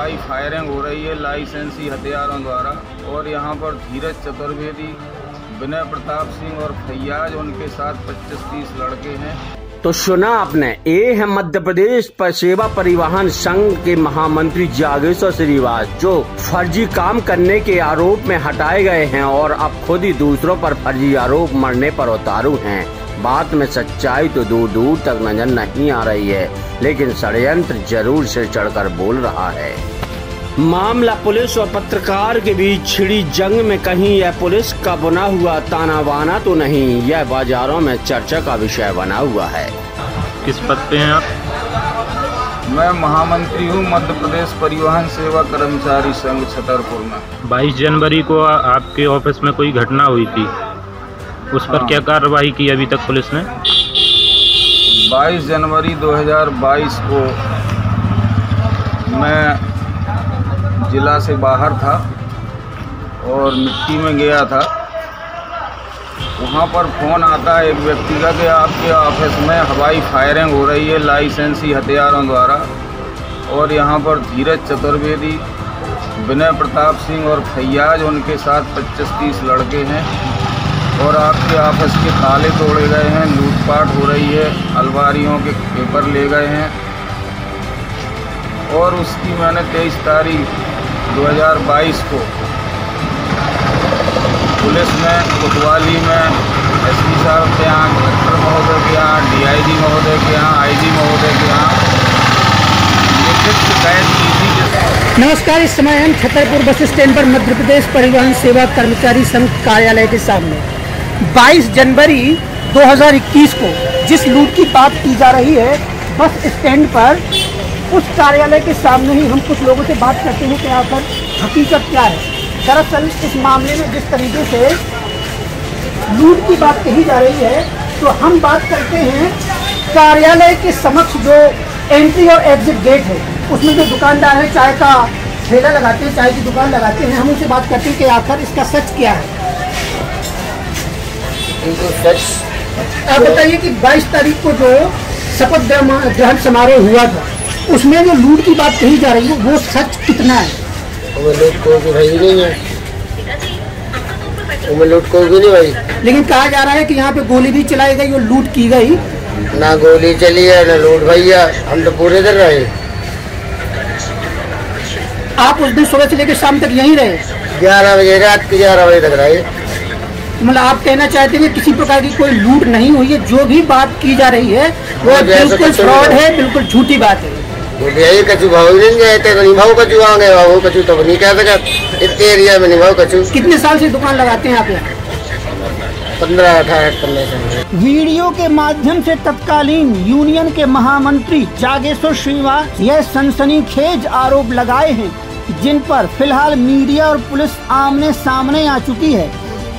हवाई फायरिंग हो रही है लाइसेंसी हथियारों द्वारा। और यहाँ पर धीरज चतुर्वेदी, विनय प्रताप सिंह और फैयाज, उनके साथ 25-30 लड़के हैं। तो सुना आपने, ये है मध्य प्रदेश सेवा परिवहन संघ के महामंत्री जागेश्वर श्रीवास, जो फर्जी काम करने के आरोप में हटाए गए हैं और अब खुद ही दूसरों पर फर्जी आरोप मरने पर उतारू हैं। बात में सच्चाई तो दूर दूर तक नजर नहीं आ रही है, लेकिन षड्यंत्र जरूर सिर चढ़कर बोल रहा है। मामला पुलिस और पत्रकार के बीच छिड़ी जंग में कहीं यह पुलिस का बना हुआ ताना बाना तो नहीं, यह बाजारों में चर्चा का विषय बना हुआ है। किस पद पे हैं आप? मैं महामंत्री हूँ मध्य प्रदेश परिवहन सेवा कर्मचारी संघ छतरपुर में। 22 जनवरी को आपके ऑफिस में कोई घटना हुई थी, उस पर क्या कार्रवाई की अभी तक पुलिस ने? 22 जनवरी 2022 को मैं जिला से बाहर था और मिट्टी में गया था। वहाँ पर फ़ोन आता है एक व्यक्ति का कि आपके ऑफिस में हवाई फायरिंग हो रही है लाइसेंसी हथियारों द्वारा। और यहाँ पर धीरज चतुर्वेदी, विनय प्रताप सिंह और फैयाज, उनके साथ 25-30 लड़के हैं। और आपके ऑफिस के ताले तोड़े गए हैं, लूटपाट हो रही है, अलमारियों के पेपर ले गए हैं। और उसकी मैंने 23 तारीख 2022 को पुलिस में कोतवाली में एसपी साहब के यहाँ, कलेक्टर महोदय के यहाँ, DIG महोदय के यहाँ, IG महोदय के यहाँ लिखित शिकायत की थी। नमस्कार, इस समय हम छतरपुर बस स्टैंड पर मध्य प्रदेश परिवहन सेवा कर्मचारी संघ कार्यालय के सामने 22 जनवरी 2021 को जिस लूट की बात की जा रही है बस स्टैंड पर, उस कार्यालय के सामने ही हम कुछ लोगों से बात करते हैं कि आखिर हकीकत क्या है। दरअसल इस मामले में जिस तरीके से लूट की बात कही जा रही है, तो हम बात करते हैं कार्यालय के समक्ष जो एंट्री और एग्जिट गेट है, उसमें जो दुकानदार है, चाय का ठेला लगाते हैं, चाय की दुकान लगाते हैं, हम उनसे बात करते हैं कि आखिर इसका सच क्या है। आप बताइए कि 22 तारीख को जो शपथ ग्रहण समारोह हुआ था, उसमें जो लूट की बात कही जा रही है वो सच कितना है? वो लूट कोई भी नहीं है, वो लूट कोई भी नहीं भाई। लेकिन कहा जा रहा है कि यहाँ पे गोली भी चलाई गई और लूट की गई। ना गोली चली है ना लूट भैया, हम तो पूरे दिन रहे। आप उस दिन सुबह से लेकर शाम तक यहीं रहे? 11 बजे, रात के 11 बजे तक रहे। मतलब आप कहना चाहते हैं कि किसी प्रकार की कोई लूट नहीं हुई है, जो भी बात की जा रही है वो बिल्कुल फ्रॉड है, बिल्कुल झूठी बात है। कचू भाव नहीं गए थे, नहीं भाव कचू आ गए, भाव कचू तो नहीं कह सका इतने एरिया में, नहीं भाव कचू। कितने साल से दुकान लगाते हैं आप यहाँ? 15-18 साल। वीडियो के माध्यम से तत्कालीन यूनियन के महामंत्री जागेश्वर श्रीवास यह सनसनीखेज आरोप लगाए हैं, जिन पर फिलहाल मीडिया और पुलिस आमने सामने आ चुकी है।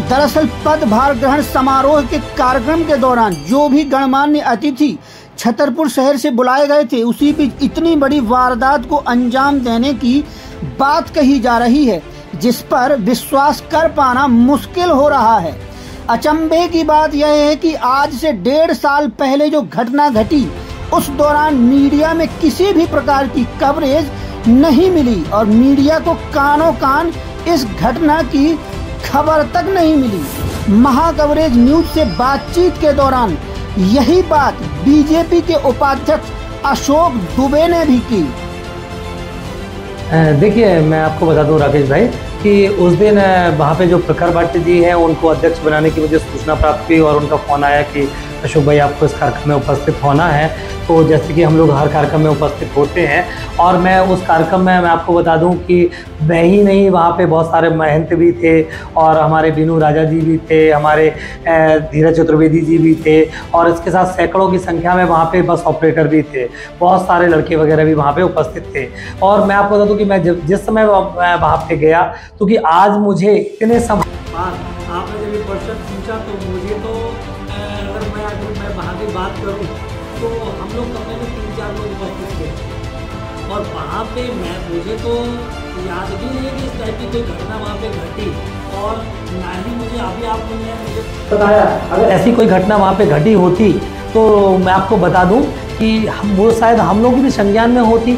दरअसल पदभार ग्रहण समारोह के कार्यक्रम के दौरान जो भी गणमान्य अतिथि छतरपुर शहर से बुलाए गए थे, उसी बीच इतनी बड़ी वारदात को अंजाम देने की बात कही जा रही है, जिस पर विश्वास कर पाना मुश्किल हो रहा है। अचंभे की बात यह है कि आज से 1.5 साल पहले जो घटना घटी, उस दौरान मीडिया में किसी भी प्रकार की कवरेज नहीं मिली और मीडिया को कानों कान इस घटना की खबर तक नहीं मिली। महाकवरेज न्यूज से बातचीत के दौरान यही बात बीजेपी के उपाध्यक्ष अशोक दुबे ने भी की। देखिए, मैं आपको बता दूं राकेश भाई कि उस दिन वहाँ पे जो प्रखर भट्ट जी हैं, उनको अध्यक्ष बनाने की मुझे सूचना प्राप्त हुई और उनका फ़ोन आया कि अशोक भाई आपको इस कार्यक्रम में उपस्थित होना है। तो जैसे कि हम लोग हर कार्यक्रम में उपस्थित होते हैं, और मैं उस कार्यक्रम में मैं आपको बता दूं कि मैं ही नहीं, वहाँ पे बहुत सारे महंत भी थे और हमारे बीनू राजा जी भी थे, हमारे धीरज चतुर्वेदी जी भी थे, और इसके साथ सैकड़ों की संख्या में वहाँ पे बस ऑपरेटर भी थे, बहुत सारे लड़के वगैरह भी वहाँ पे उपस्थित थे। और मैं आपको बता दूँ कि मैं जिस समय वहाँ पे गया, तो कि आज मुझे इतने समय आपने जब ये क्वेश्चन पूछा, तो मुझे तो अगर मैं वहाँ की बात करूँ तो हम लोग कमरे में 3-4 लोग उपस्थित थे, और वहाँ पे मुझे तो याद भी नहीं है कि इस टाइप की कोई घटना वहाँ पे घटी, और ना ही मुझे अभी आपने मुझे बताया अगर ऐसी कोई घटना वहाँ पे घटी होती तो मैं आपको बता दूं कि वो शायद हम लोग भी संज्ञान में होती।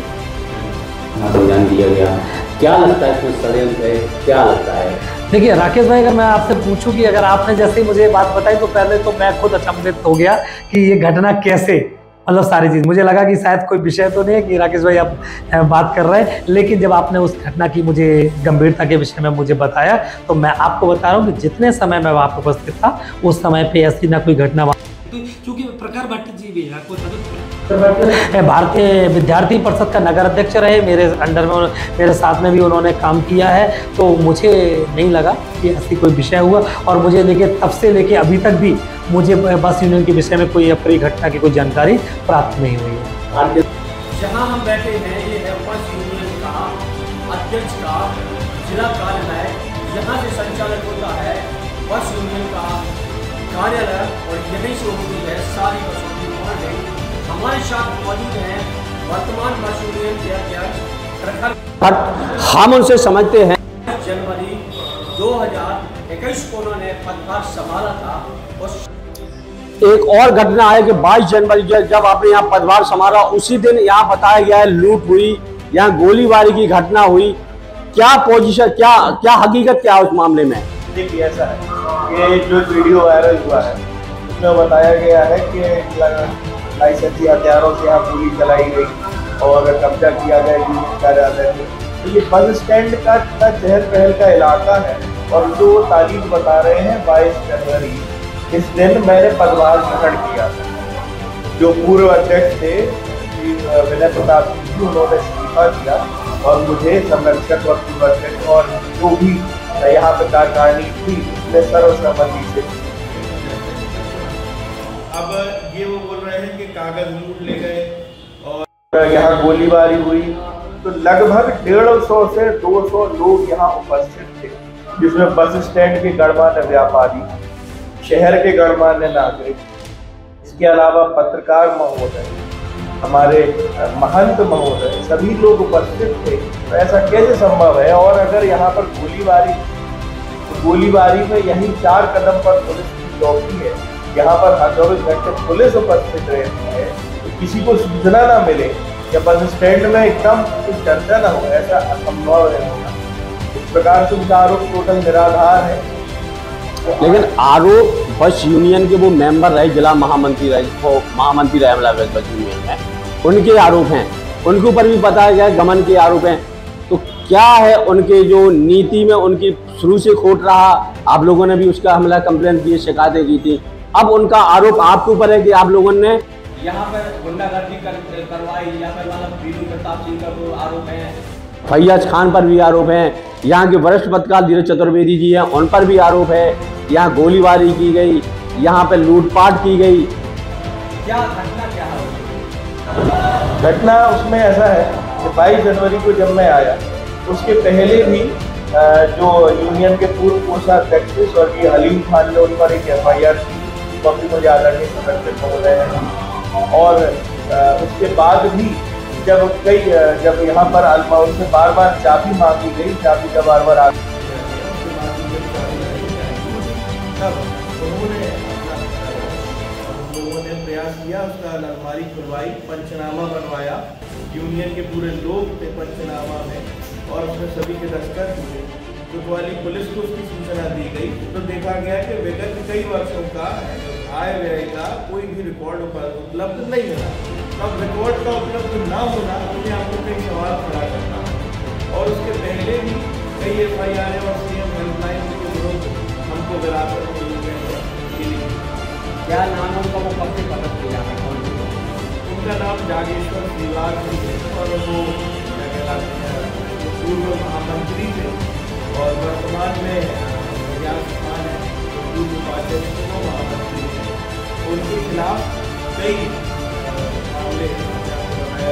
संज्ञान दिया गया। क्या लगता है इसमें षड्यंत्र है, क्या लगता है? देखिए राकेश भाई, अगर मैं आपसे पूछूं कि अगर आपने जैसे ही मुझे बात बताई तो पहले तो मैं खुद अचंभित हो गया कि ये घटना कैसे, मतलब सारी चीज़ मुझे लगा कि शायद कोई विषय तो नहीं है कि राकेश भाई आप बात कर रहे हैं, लेकिन जब आपने उस घटना की मुझे गंभीरता के विषय में मुझे बताया तो मैं आपको बता रहा हूँ कि जितने समय मैं वहाँ पर उपस्थित था उस समय पे ऐसी ना कोई घटना, क्योंकि प्रखर भट्ट जी भी भारतीय विद्यार्थी परिषद का नगर अध्यक्ष रहे, मेरे अंडर में मेरे साथ में भी उन्होंने काम किया है, तो मुझे नहीं लगा कि ऐसी कोई विषय हुआ। और मुझे तब से लेके अभी तक भी मुझे बस यूनियन के विषय में कोई अप्रिय घटना की कोई जानकारी प्राप्त नहीं हुई है। जहां हम बैठे हैं ये है बस यूनियन का अध्यक्ष का जिला कार्यालय, यहाँ से संचालित होता है बस यूनियन का कार्यालय और यहीं से होती है सारी बसों की मॉनिटरिंग। हमारे साथ मौजूद हैं वर्तमान बस यूनियन के अध्यक्ष प्रखर भट्ट। हम उनसे समझते हैं जनवरी 2021 को उन्होंने पदभार संभाला था। एक और घटना है कि 22 जनवरी जब आपने यहाँ पदभार संभाला उसी दिन यहाँ बताया गया है लूट हुई, यहाँ गोलीबारी की घटना हुई। क्या पोजीशन, क्या हकीकत क्या है उस मामले में? देखिए ऐसा है कि जो वीडियो वायरल हुआ है उसमें बताया गया है कि लाइसेंसी हथियारों से यहाँ गोली चलाई गई और कब्जा किया गया यूनियन कार्यालय में। तो ये बस स्टैंड का चहल पहल का इलाका है और जो तारीख बता रहे हैं 22 जनवरी, इस दिन मैंने पदभार ग्रहण किया था। जो पूर्व अध्यक्ष थे विनय प्रताप सिंह जी, उन्होंने इस्तीफा दिया और मुझे संरक्षक व पूर्व अध्यक्ष और जो भी यहाँ पे कार्यकारिणी थी उसने सर्वसम्मति से। अब ये वो बोल रहे हैं कि कागज लूट ले गए और यहाँ गोलीबारी हुई, तो लगभग 150 से 200 लोग यहाँ उपस्थित थे, जिसमें बस स्टैंड के गणमान्य व्यापारी, शहर के गणमान्य नागरिक, इसके अलावा पत्रकार महोदय, हमारे महंत महोदय, सभी लोग उपस्थित थे। तो ऐसा कैसे संभव है? और अगर यहाँ पर गोलीबारी, तो गोलीबारी में यही 4 कदम पर पुलिस की चौकी है, यहाँ पर हर 24 घंटे पुलिस उपस्थित रहती है, तो किसी को सूचना ना मिले या बस स्टैंड में एकदम कुछ चर्चा ना हो, ऐसा असंभव है होना। इस प्रकार से उनका आरोप टोटल निराधार है। लेकिन आरोप बस यूनियन के वो मेंबर रहे, जिला महामंत्री रहे, वो महामंत्री रहे बस यूनियन में, उनके आरोप हैं, उनके ऊपर भी बताया गया गमन के आरोप हैं। तो क्या है उनके जो नीति में उनकी शुरू से खोट रहा, आप लोगों ने भी उसका हमला कंप्लेन किए, शिकायतें की थी। अब उनका आरोप आपके ऊपर है कि आप लोगों ने यहाँ पर गुंडागर्दी करवाई, यहाँ पर बीनू प्रताप सिंह का वो आरोप है, फैयाज खान पर भी आरोप है, यहाँ के वरिष्ठ पत्रकार धीरज चतुर्वेदी जी हैं उन पर भी आरोप है, यहाँ गोलीबारी की गई, यहाँ पे लूटपाट की गई। क्या घटना क्या है? घटना उसमें ऐसा है कि 22 जनवरी को जब मैं आया उसके पहले भी जो यूनियन के पूर्व कोषाध्यक्ष थे स्वर्गीय हलीम खान ने उन पर एक FIR की, कॉपी को आदरणीय संरक्षक महोदय हैं। और उसके बाद भी जब यहाँ पर उनसे बार बार चाबी मांगी गई, चाबी का बार बार लोगों ने प्रयास किया, उसका अलमारी खुलवाई, पंचनामा बनवाया, यूनियन के पूरे लोग थे पंचनामा में और उसमें सभी के दस्तखत हुए। कोतवाली पुलिस को उसकी सूचना दी गई तो देखा गया कि विगत कई वर्षों का आय व्यय का कोई भी रिकॉर्ड उपलब्ध नहीं मिला। अब रिकॉर्ड का उपलब्ध ना होना अपने आप को कई सवाल खड़ा करता है और उसके पहले भी कई FIR और CM हेल्पलाइन के विरोध हमको विरासत मिली। क्या नाम उनका, वो कब से पकड़ किया है? उनका नाम जागेश्वर श्रीवास जी है और वो क्या कहलाते हैं पूर्व महामंत्री थे और वर्तमान में फैयाज खान है पूर्व उपाध्यक्ष महामंत्री है। उनके खिलाफ कई मामले बनाया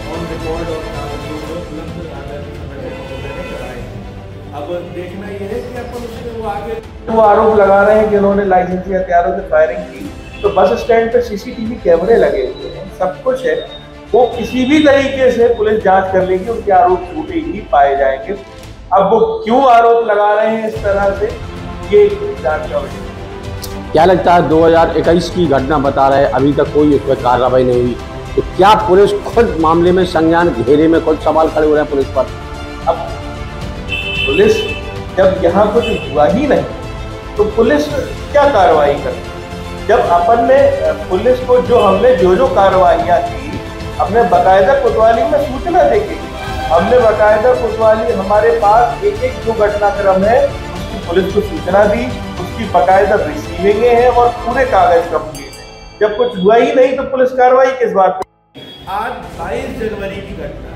ऑन रिकॉर्ड और उपलब्ध कराए। अब देखना यह है कि अपन उसमें वो आगे वो आरोप लगा रहे हैं कि उन्होंने लाइसेंसी हथियारों से फायरिंग की। तो बस स्टैंड पे CCTV कैमरे लगे हुए हैं, सब कुछ है, वो किसी भी तरीके से पुलिस जांच कर लेगी, उनके आरोप झूठे ही पाए जाएंगे। अब वो क्यों आरोप लगा रहे हैं इस तरह से, ये जांच का विषय। क्या लगता है 2021 की घटना बता रहे हैं, अभी तक कोई उस पर कार्रवाई नहीं हुई, तो क्या पुलिस खुद मामले में संज्ञान घेरे में खुद सवाल खड़े हो रहे हैं पुलिस पर? अब पुलिस जब यहाँ कुछ हुआ ही नहीं तो पुलिस क्या कार्रवाई करती? जब अपन ने पुलिस को हमने जो कार्रवाइयाँ की, हमने बाकायदा कोतवाली में सूचना देके, हमने बाकायदा कोतवाली हमारे पास एक जो घटनाक्रम है उसकी पुलिस को सूचना दी, उसकी बाकायदा रिसीविंग है और पूरे कागज कंप्लीट है। जब कुछ हुआ ही नहीं तो पुलिस कार्रवाई किस बात पे? आज 22 जनवरी की घटना,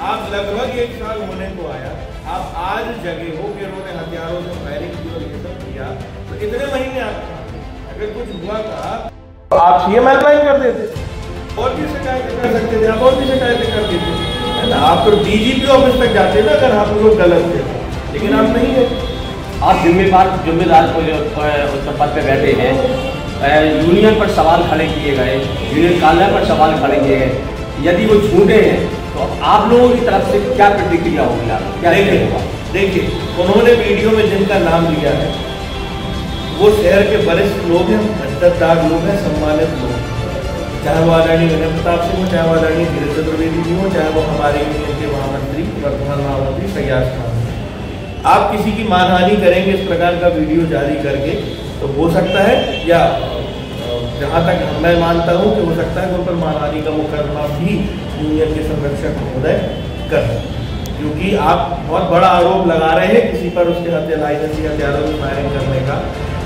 आप लगभग 1 साल होने को आया, आप आज जगह हो कि उन्होंने हथियारों से फायरिंग की और ये सब किया, तो इतने महीने आप अगर कुछ हुआ था तो आप सीएम हेल्पलाइन कर देते, और भी शिकायतें कर सकते थे, आप और भी शिकायतें कर देते, है ना? आप तो डीजीपी ऑफिस तक जाते ना अगर आप लोग गलत थे, लेकिन आप नहीं है। आप जिम्मेदार उस पद पे बैठे हैं, यूनियन पर सवाल खड़े किए गए, यूनियन कार्यालय पर सवाल खड़े किए गए, यदि वो झूठे हैं तो आप लोगों की तरफ से क्या प्रतिक्रिया होगी? क्या देखिए, उन्होंने वीडियो में जिनका नाम लिया है वो शहर के वरिष्ठ लोग हैं, इज्जतदार लोग हैं, सम्मानित लोग हैं, चाहे वो आदरणीय विनय प्रताप सिंह हो, चाहे वो आदरणीय धीरज चतुर्वेदी जी हो, चाहे वो हमारे यूनियन के महामंत्री वर्तमान महामंत्री फैयाज खान हो। आप किसी की मानहानि करेंगे इस प्रकार का वीडियो जारी करके तो हो सकता है, या जहाँ तक मैं मानता हूँ कि हो सकता है उन पर मानहानि का मुकदमा भी यूनियन के संरक्षक महोदय कर, क्योंकि आप बहुत बड़ा आरोप लगा रहे हैं किसी पर उसके हथियारों में फायरिंग करने का,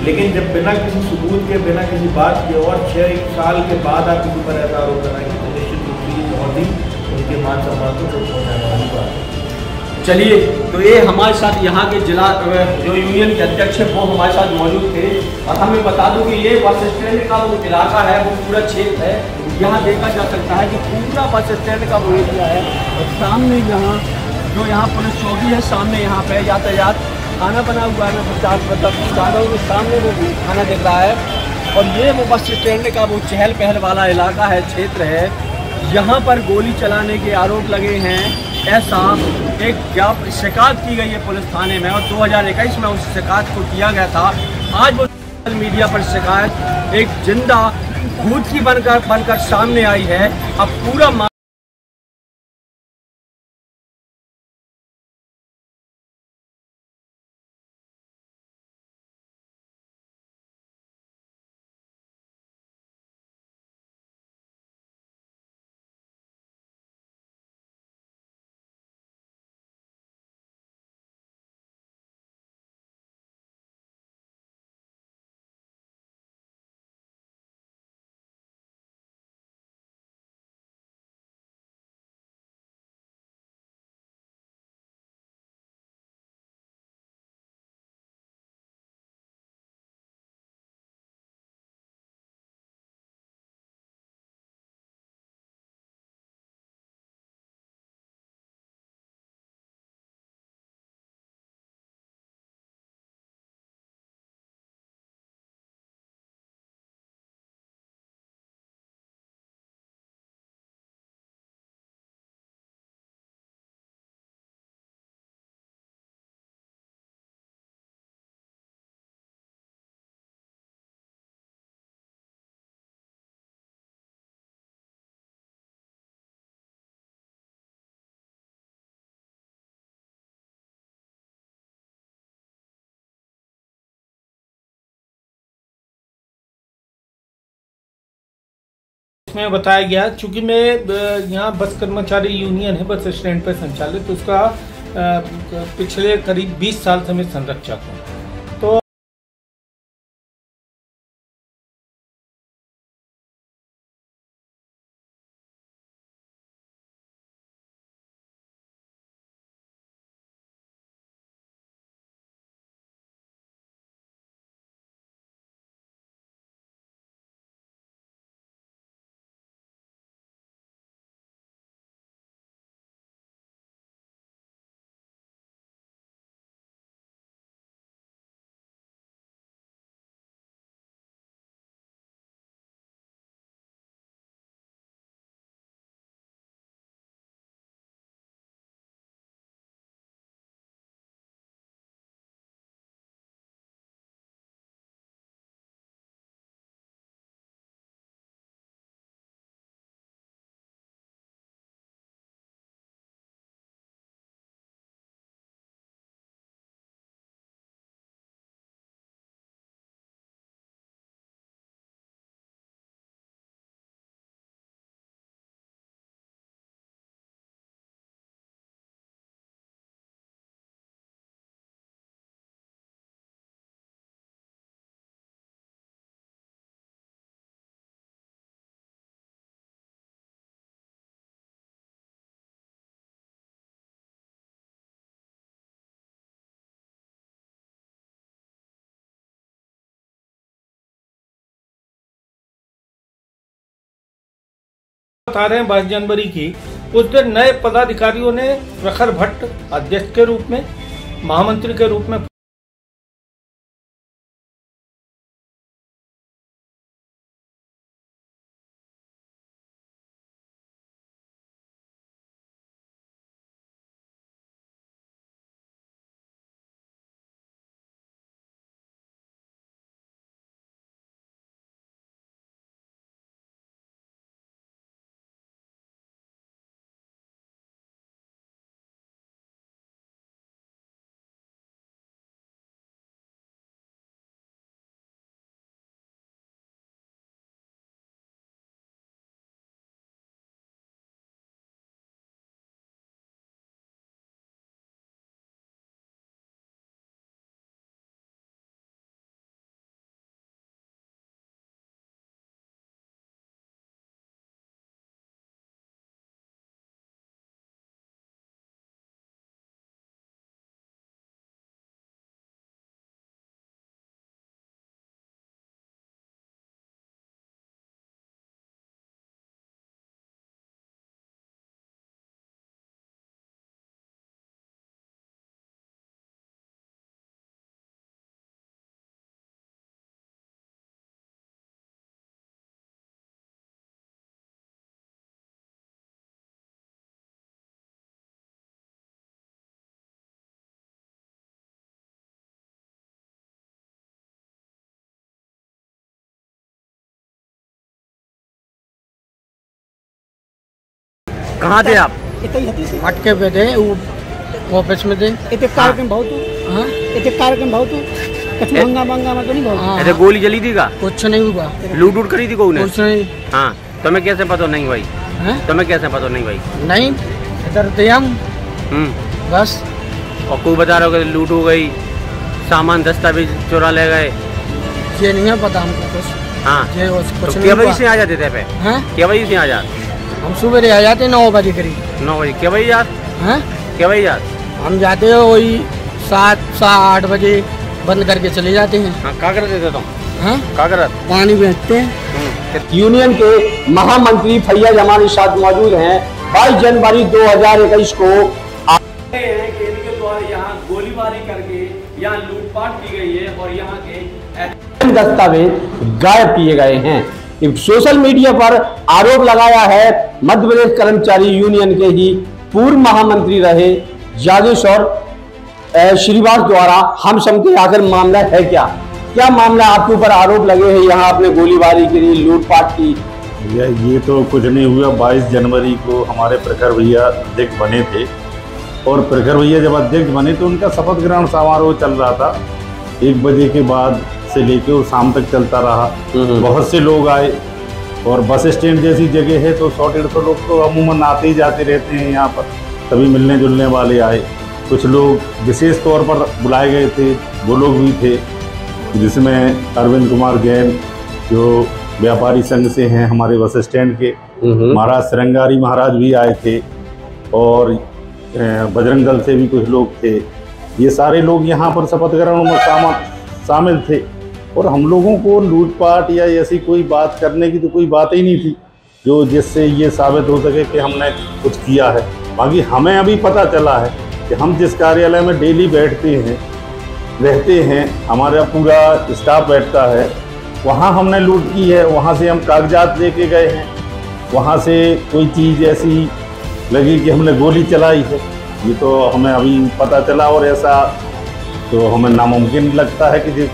लेकिन जब बिना किसी सबूत के, बिना किसी बात के और 6 साल के बाद आप किसी पर ऐसा आरोप लगाएंगे तो निश्चित रूप से बहुत ही उनके मान सम्मान को चोट पहुँचाने वाली बात है। चलिए, तो ये हमारे साथ यहाँ के जिला जो यूनियन के अध्यक्ष है वो हमारे साथ मौजूद थे, और हमें बता दूं कि ये बस स्टैंड का वो इलाका है, वो पूरा क्षेत्र है, यहाँ देखा जा सकता है कि पूरा बस स्टैंड का वो एरिया है, और सामने यहाँ पुलिस चौकी है, सामने यहाँ पे यातायात थाना बना हुआ है, मतलब के सामने वो थाना दिख रहा है, और ये वो बस स्टैंड का वो चहल पहल वाला इलाका है, क्षेत्र है। यहाँ पर गोली चलाने के आरोप लगे हैं, ऐसा एक शिकायत की गई है पुलिस थाने में, और 2021 में उस शिकायत को किया गया था। आज वो मीडिया पर शिकायत एक जिंदा भूत की बनकर सामने आई है। अब पूरा में बताया गया, चूंकि मैं यहाँ बस कर्मचारी यूनियन है बस स्टैंड पर संचालित, तो उसका पिछले करीब 20 साल से मैं संरक्षक हूँ। बता रहे हैं 22 जनवरी की, उस दिन नए पदाधिकारियों ने प्रखर भट्ट अध्यक्ष के रूप में, महामंत्री के रूप में कहाँ थे आप? अटके पे थे, ऑफिस में थे। कार्यक्रम बहुत हाँ कार्यक्रम बहुत कछु हंगामा में तो नहीं बहुत। ऐसे गोली चली थी का? कुछ नहीं हुआ। लूट उट करी थी कोई ने? कुछ नहीं। हाँ, तुम्हें कैसे पता नहीं भाई? तुम्हें कैसे पता नहीं भाई? नहीं, इधर थे हम बस। और कोई बता रहा हो कि लूट हो गई, सामान दस्तावेज चुरा ले गए? ये नहीं है पता हमको कुछ। हाँ, तो क्या बजे से आ जाते थे पे? क्या बजे से आ जाते? हम सुबह आ जाते 9 बजे करीब। 9 बजे? क्या बजे जाते? क्या बजे जाते? हम जाते हैं वही 7-8 बजे बंद करके चले जाते हैं। हाँ, क्या करते थे तुम? क्या करते? पानी बेचते हैं। यूनियन के महामंत्री फैयाज अमान साथ मौजूद हैं। 22 जनवरी 2021 को इनके द्वारा यहाँ गोलीबारी करके यहाँ लूटपाट की गई है और यहाँ के दस्तावेज गायब किए गए हैं। सोशल मीडिया पर आरोप लगाया है मध्य प्रदेश कर्मचारी यूनियन के ही पूर्व महामंत्री रहे जागेश्वर श्रीवास द्वारा। हम समझते आखिर मामला है क्या मामला आपके ऊपर आरोप लगे हैं? यहाँ आपने गोलीबारी की, लूटपाट की? ये तो कुछ नहीं हुआ। 22 जनवरी को हमारे प्रखर भैया अध्यक्ष बने थे और प्रखर भैया जब अध्यक्ष बने तो उनका शपथ ग्रहण समारोह चल रहा था। 1 बजे के बाद से लेके और शाम तक चलता रहा। बहुत से लोग आए और बस स्टैंड जैसी जगह है तो 100-150 लोग तो अमूमन आते ही जाते रहते हैं यहाँ पर। सभी मिलने जुलने वाले आए। कुछ लोग विशेष तौर पर बुलाए गए थे, वो लोग भी थे, जिसमें अरविंद कुमार जैन जो व्यापारी संघ से हैं हमारे बस स्टैंड के, महाराज श्रृंगारी महाराज भी आए थे और बजरंग दल से भी कुछ लोग थे। ये सारे लोग यहाँ पर शपथ ग्रहण में शामिल थे और हम लोगों को लूटपाट या ऐसी कोई बात करने की तो कोई बात ही नहीं थी जो जिससे ये साबित हो सके कि हमने कुछ किया है। बाकी हमें अभी पता चला है कि हम जिस कार्यालय में डेली बैठते हैं रहते हैं, हमारा पूरा स्टाफ बैठता है, वहाँ हमने लूट की है। वहाँ से हम कागजात लेके गए हैं, वहाँ से कोई चीज़ ऐसी लगी कि हमने गोली चलाई है, ये तो हमें अभी पता चला। और ऐसा तो हमें नामुमकिन लगता है कि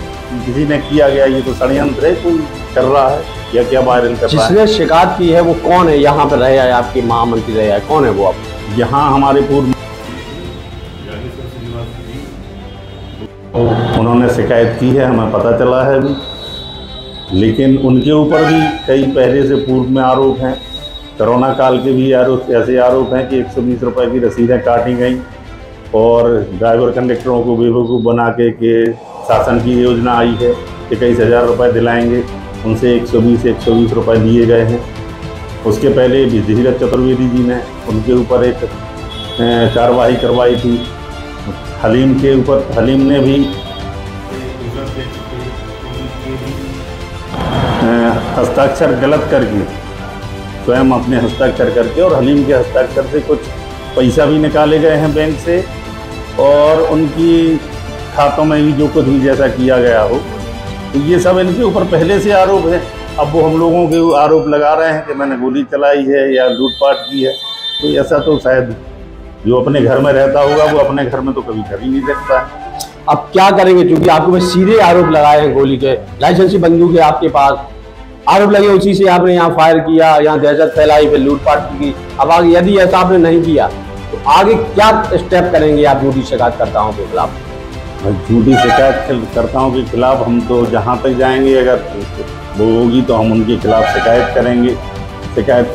किसी ने किया गया, ये तो षड्यंत्र है, कोई कर रहा है या क्या वायरल कर रहा है। जिसने शिकायत की है वो कौन है? यहाँ पर रहे है आपके महामंत्री रहे है, कौन है वो? आप यहाँ हमारे पूर्व उन्होंने शिकायत की है, हमें पता चला है अभी, लेकिन उनके ऊपर भी कई पहले से पूर्व में आरोप हैं। कोरोना काल के भी ऐसे आरोप हैं कि 120 रुपये की रसीदें काटी गई और ड्राइवर कंडक्टरों को बेवकूफ़ बना के शासन की योजना आई है कि 21,000 रुपये दिलाएंगे, उनसे 120 रुपये लिए गए हैं। उसके पहले धीरज चतुर्वेदी जी ने उनके ऊपर एक कार्रवाई करवाई थी। हलीम के ऊपर हलीम ने भी हस्ताक्षर गलत करके स्वयं अपने हस्ताक्षर करके और हलीम के हस्ताक्षर से कुछ पैसा भी निकाले गए हैं बैंक से, और उनकी खातों में भी जो कुछ भी जैसा किया गया हो, तो ये सब इनके ऊपर पहले से आरोप है। अब वो हम लोगों के आरोप लगा रहे हैं कि मैंने गोली चलाई है या लूटपाट की है, तो ऐसा तो शायद जो अपने घर में रहता होगा वो अपने घर में तो कभी कर ही नहीं सकता है। अब क्या करेंगे, क्योंकि आपको सीधे आरोप लगाए हैं गोली के, लाइसेंसी बंदूक है आपके पास, आरोप लगे उसी से आपने यहाँ फायर किया, यहाँ दहशत फैलाई, फिर लूटपाट की। अब आगे यदि ऐसा आपने नहीं किया तो आगे क्या स्टेप करेंगे आप झूठी शिकायतकर्ताओं के खिलाफ? झूठी शिकायतकर्ताओं के खिलाफ हम तो जहाँ तक जाएंगे, अगर वो होगी तो हम उनके खिलाफ शिकायत करेंगे। शिकायत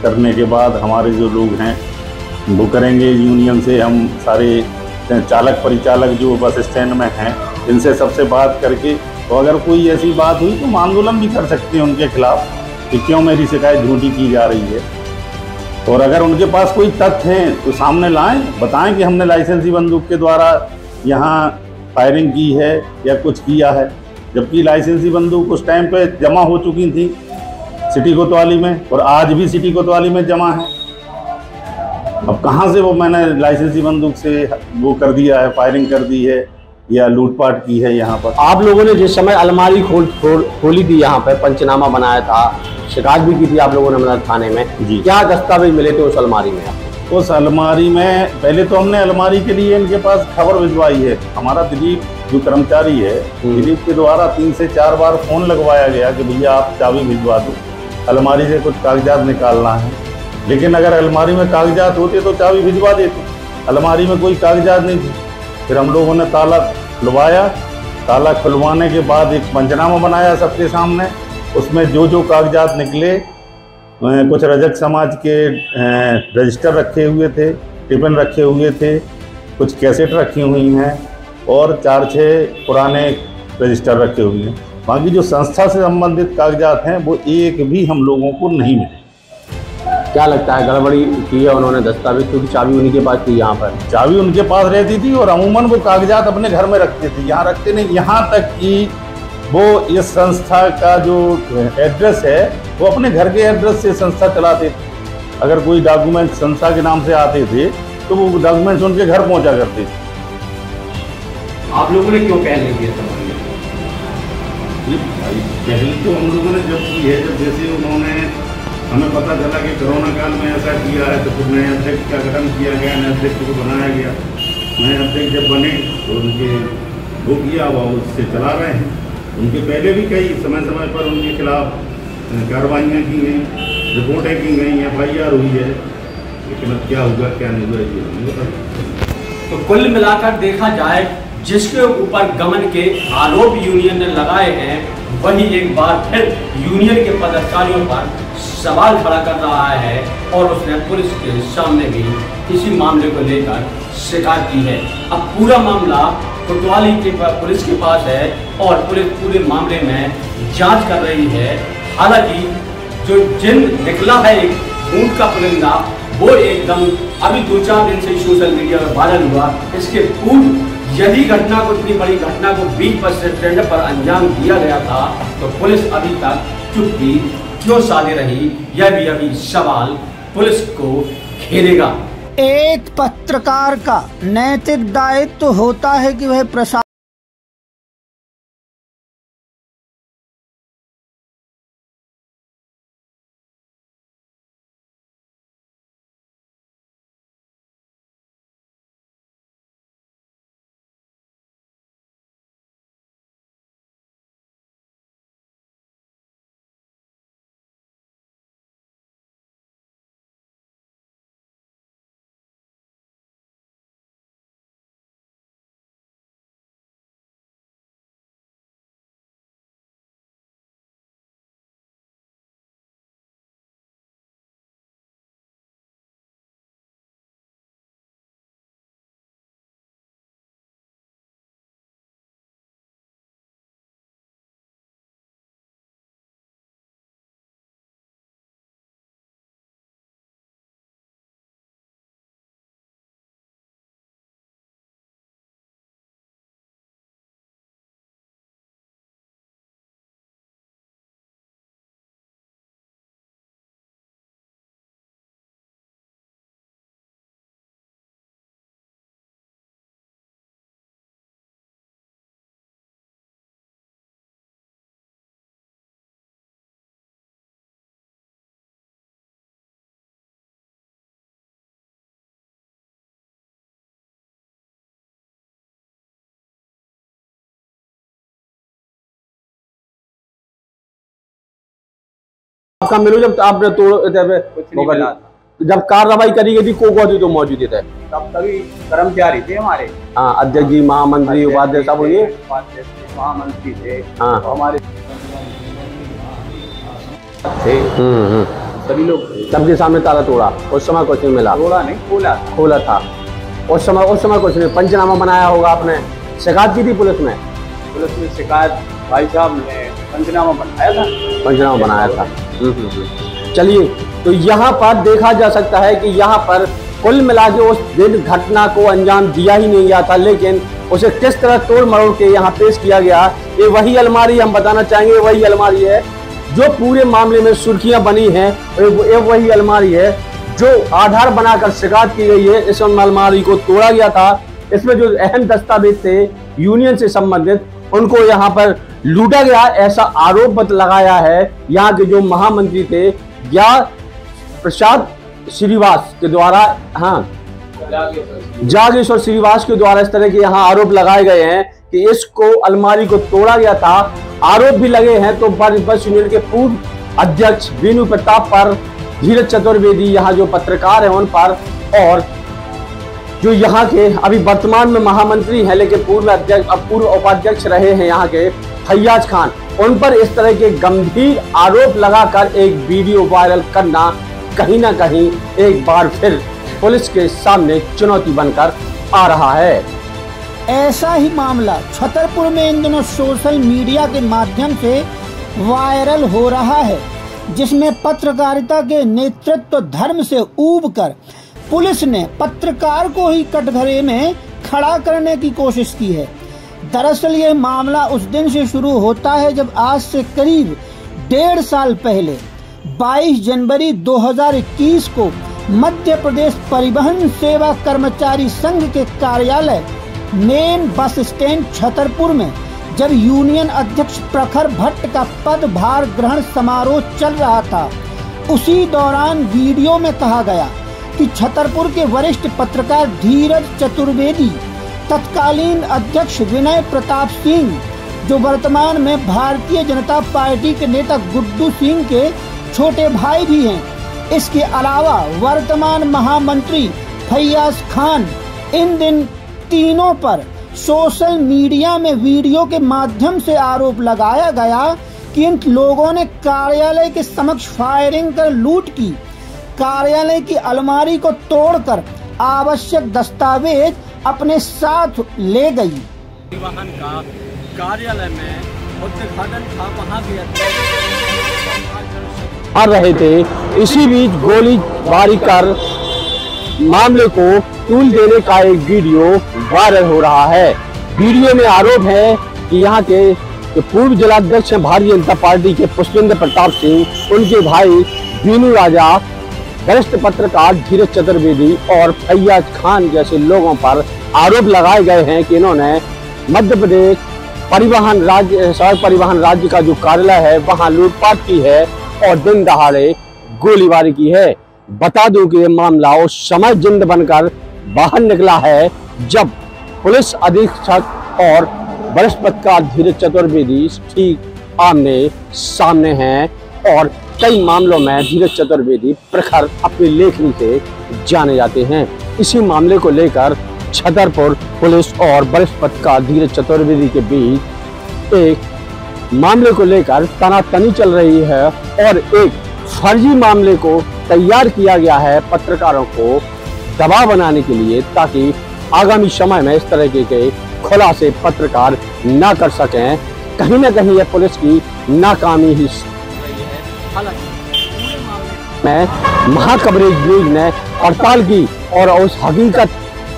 करने के बाद हमारे जो लोग हैं वो करेंगे, यूनियन से हम सारे चालक परिचालक जो बस स्टैंड में हैं इनसे सबसे बात करके, तो अगर कोई ऐसी बात हुई तो हम आंदोलन भी कर सकते हैं उनके खिलाफ कि क्यों मेरी शिकायत झूठी की जा रही है। और अगर उनके पास कोई तथ्य हैं तो सामने लाएं, बताएं कि हमने लाइसेंसी बंदूक के द्वारा यहाँ फायरिंग की है या कुछ किया है, जबकि लाइसेंसी बंदूक उस टाइम पे जमा हो चुकी थी सिटी कोतवाली में, और आज भी सिटी कोतवाली में जमा है। अब कहाँ से वो मैंने लाइसेंसी बंदूक से वो कर दिया है, फायरिंग कर दी है या लूटपाट की है यहाँ पर। आप लोगों ने जिस समय अलमारी खोली थी, यहाँ पे पंचनामा बनाया था, शिकायत भी की थी आप लोगों ने मतलब थाने में जी, क्या दस्तावेज मिले थे उस अलमारी में आपको? उस अलमारी में पहले तो हमने अलमारी के लिए इनके पास खबर भिजवाई है। हमारा दिलीप जो कर्मचारी है, दिलीप के द्वारा 3 से 4 बार फोन लगवाया गया कि भैया आप चाबी भिजवा दो, अलमारी से कुछ कागजात निकालना है। लेकिन अगर अलमारी में कागजात होते तो चाबी भिजवा देते, अलमारी में कोई कागजात नहीं थे। फिर हम लोगों ने ताला खुलवाया, ताला खुलवाने के बाद एक पंचनामा बनाया सबके सामने, उसमें जो जो कागजात निकले, कुछ रजक समाज के रजिस्टर रखे हुए थे, टिफिन रखे हुए थे, कुछ कैसेट रखी हुई हैं और 4-6 पुराने रजिस्टर रखे हुए हैं। बाकी जो संस्था से संबंधित कागजात हैं वो एक भी हम लोगों को नहीं मिले। क्या लगता है गड़बड़ी की है उन्होंने दस्तावेज, क्योंकि चाबी उन्हीं के पास थी, यहाँ पर चाबी उनके पास रहती थी और अमूमन वो कागजात अपने घर में रखते थे, यहाँ रखते नहीं। यहाँ तक कि वो इस संस्था का जो एड्रेस है वो अपने घर के एड्रेस से संस्था चलाते थे। अगर कोई डॉक्यूमेंट संस्था के नाम से आते थे तो वो डॉक्यूमेंट्स उनके घर पहुंचा करते थे। आप लोगों ने क्यों पहल नहीं किया? पहले तो हम लोगों ने जब की है, जब जैसे उन्होंने हमें पता चला कि कोरोना काल में ऐसा किया है तो फिर नए अध्यक्ष का गठन किया गया, नए अध्यक्ष को बनाया गया। नए अध्यक्ष जब बने तो उनके वो किया, वो उससे चला रहे हैं। उनके पहले भी कई समय पर उनके खिलाफ कार्रवाइयाँ की गई, रिपोर्टें की गई, FIR हुई है, लेकिन अब क्या हुआ क्या नहीं हुआ ये नहीं पता। तो कुल मिलाकर देखा जाए, जिसके ऊपर गमन के आरोप यूनियन ने लगाए हैं, वही एक बार फिर यूनियन के पदाधिकारियों पर सवाल खड़ा कर रहा है और उसने पुलिस के सामने भी इसी मामले को लेकर शिकायत की है। अब पूरा मामला कोतवाली के पुलिस के पास है और पुलिस पूरे मामले में जांच कर रही है। हालांकि जो जिन निकला है एक ऊंट का परिंदा, वो एकदम अभी 2-4 दिन से सोशल मीडिया में वायरल हुआ। इसके पूर्व यदि घटना को, इतनी बड़ी घटना को बीच बस स्टैंड पर अंजाम दिया गया था तो पुलिस अभी तक चुप्पी क्यों साधे रही, यह भी अभी सवाल पुलिस को घेरेगा। एक पत्रकार का नैतिक दायित्व होता है कि वह प्रशासन आपका मिलो जब आपने तोड़ जब कार्रवाई करी गई थी को तो मौजूद थे तब सभी कर्मचारी थे हमारे। हाँ, अध्यक्ष जी, महामंत्री, उपाध्यक्ष सब ये महामंत्री थे। हाँ, हमारे थे सभी लोग। सबके सामने ताला तोड़ा, उस समय कुछ नहीं मिला। तोड़ा नहीं, खोला था उस समय कुछ नहीं। पंचनामा बनाया होगा आपने, शिकायत की थी पुलिस में? पुलिस में शिकायत भाई साहब ने पंचनामा बनाया था। चलिए, तो यहाँ पर देखा जा सकता है कि यहाँ पर कुल मिला के उस दिन घटना को अंजाम दिया ही नहीं गया था, लेकिन उसे किस तरह तोड़ मरोड़ के यहाँ पेश किया गया। ये वही अलमारी, हम बताना चाहेंगे, वही अलमारी है जो पूरे मामले में सुर्खियां बनी हैं। ये वही अलमारी है जो आधार बनाकर शिकायत की गई है। इस अलमारी को तोड़ा गया था। इसमें जो अहम दस्तावेज थे यूनियन से संबंधित, उनको यहाँ पर लूटा गया, ऐसा आरोप लगाया है यहाँ के जो महामंत्री थे या प्रसाद श्रीवास के द्वारा। हाँ, जागेश्वर श्रीवास के द्वारा इस तरह के यहाँ आरोप लगाए गए हैं कि इसको अलमारी को तोड़ा गया था। आरोप भी लगे हैं तो बस यूनियन के पूर्व अध्यक्ष बीनू प्रताप पर, धीरज चतुर्वेदी यहाँ जो पत्रकार हैं उन पर, और जो यहाँ के अभी वर्तमान में महामंत्री हैं लेकिन पूर्व उपाध्यक्ष रहे हैं यहाँ के फैयाज खान, उन पर इस तरह के गंभीर आरोप लगाकर एक वीडियो वायरल करना कहीं ना कहीं एक बार फिर पुलिस के सामने चुनौती बनकर आ रहा है। ऐसा ही मामला छतरपुर में इन दिनों सोशल मीडिया के माध्यम से वायरल हो रहा है, जिसमें पत्रकारिता के नेतृत्व धर्म से ऊबकर पुलिस ने पत्रकार को ही कटघरे में खड़ा करने की कोशिश की है। दरअसल ये मामला उस दिन से शुरू होता है जब आज से करीब 1.5 साल पहले 22 जनवरी 2021 को मध्य प्रदेश परिवहन सेवा कर्मचारी संघ के कार्यालय मेन बस स्टैंड छतरपुर में जब यूनियन अध्यक्ष प्रखर भट्ट का पदभार ग्रहण समारोह चल रहा था, उसी दौरान वीडियो में कहा गया कि छतरपुर के वरिष्ठ पत्रकार धीरज चतुर्वेदी, तत्कालीन अध्यक्ष विनय प्रताप सिंह, जो वर्तमान में भारतीय जनता पार्टी के नेता गुड्डू सिंह के छोटे भाई भी हैं, इसके अलावा वर्तमान महामंत्री फैयाज खान, इन दिन तीनों पर सोशल मीडिया में वीडियो के माध्यम से आरोप लगाया गया कि इन लोगों ने कार्यालय के समक्ष फायरिंग कर लूट की, कार्यालय की अलमारी को तोड़कर आवश्यक दस्तावेज अपने साथ ले गई। परिवहन का कार्यालय में उद्घाटन था, वहां भी आ रहे थे। इसी बीच गोलीबारी कर मामले को तूल देने का एक वीडियो वायरल हो रहा है। वीडियो में आरोप है कि यहाँ के पूर्व जिलाध्यक्ष भारतीय जनता पार्टी के पुष्पेंद्र प्रताप सिंह, उनके भाई बीनू राजा, वरिष्ठ पत्रकार धीरज चतुर्वेदी और फैयाज खान जैसे लोगों पर आरोप लगाए गए हैं कि इन्होंने मध्य प्रदेश परिवहन राज्य सड़क परिवहन राज्य का जो कार्यालय है वहां लूटपाट की है और दिन दहाड़े गोलीबारी की है। बता दूं कि ये मामला उस समय जिंद बनकर बाहर निकला है जब पुलिस अधीक्षक और वरिष्ठ पत्रकार धीरज चतुर्वेदी ठीक आमने सामने हैं और कई मामलों में धीरज चतुर्वेदी प्रखर अपनी लेखनी से जाने जाते हैं। इसी मामले को लेकर छतरपुर पुलिस और वरिष्ठ पत्रकार धीरज चतुर्वेदी के बीच एक मामले को लेकर तनातनी चल रही है और एक फर्जी मामले को तैयार किया गया है पत्रकारों को दबाव बनाने के लिए, ताकि आगामी समय में इस तरह के खुलासे पत्रकार न कर सकें। कहीं न कहीं यह पुलिस की नाकामी ही में महाकवरेज न्यूज ने हड़ताल की और उस हकीकत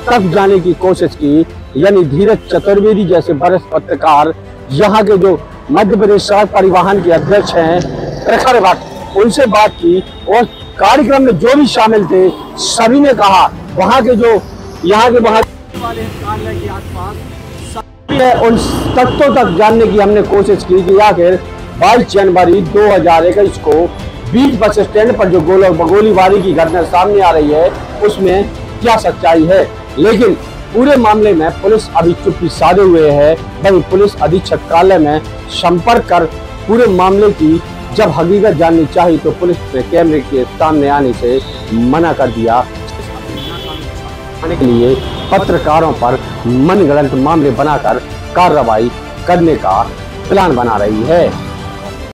तक जाने की कोशिश की, यानी धीरज चतुर्वेदी जैसे वरिष्ठ पत्रकार, यहाँ के जो मध्य प्रदेश सड़क परिवहन के अध्यक्ष हैं प्रखर भट्ट, उनसे बात की और कार्यक्रम में जो भी शामिल थे सभी ने कहा वहाँ के जो यहाँ के वाले कार्यालय के आसपास उन तथ्यों तक जानने की हमने कोशिश की कि आखिर 22 जनवरी 2021 को बीच बस स्टैंड पर जो गोलीबारी की घटना सामने आ रही है उसमें क्या सच्चाई है। लेकिन पूरे मामले में पुलिस अभी चुप्पी साधे हुए है। वहीं पुलिस अधीक्षक कार्यालय में संपर्क कर पूरे मामले की जब हकीकत जाननी चाहिए तो पुलिस ने कैमरे के सामने आने से मना कर दिया। आने के लिए पत्रकारों पर मनगढ़ंत मामले बनाकर कार्रवाई करने का प्लान बना रही है।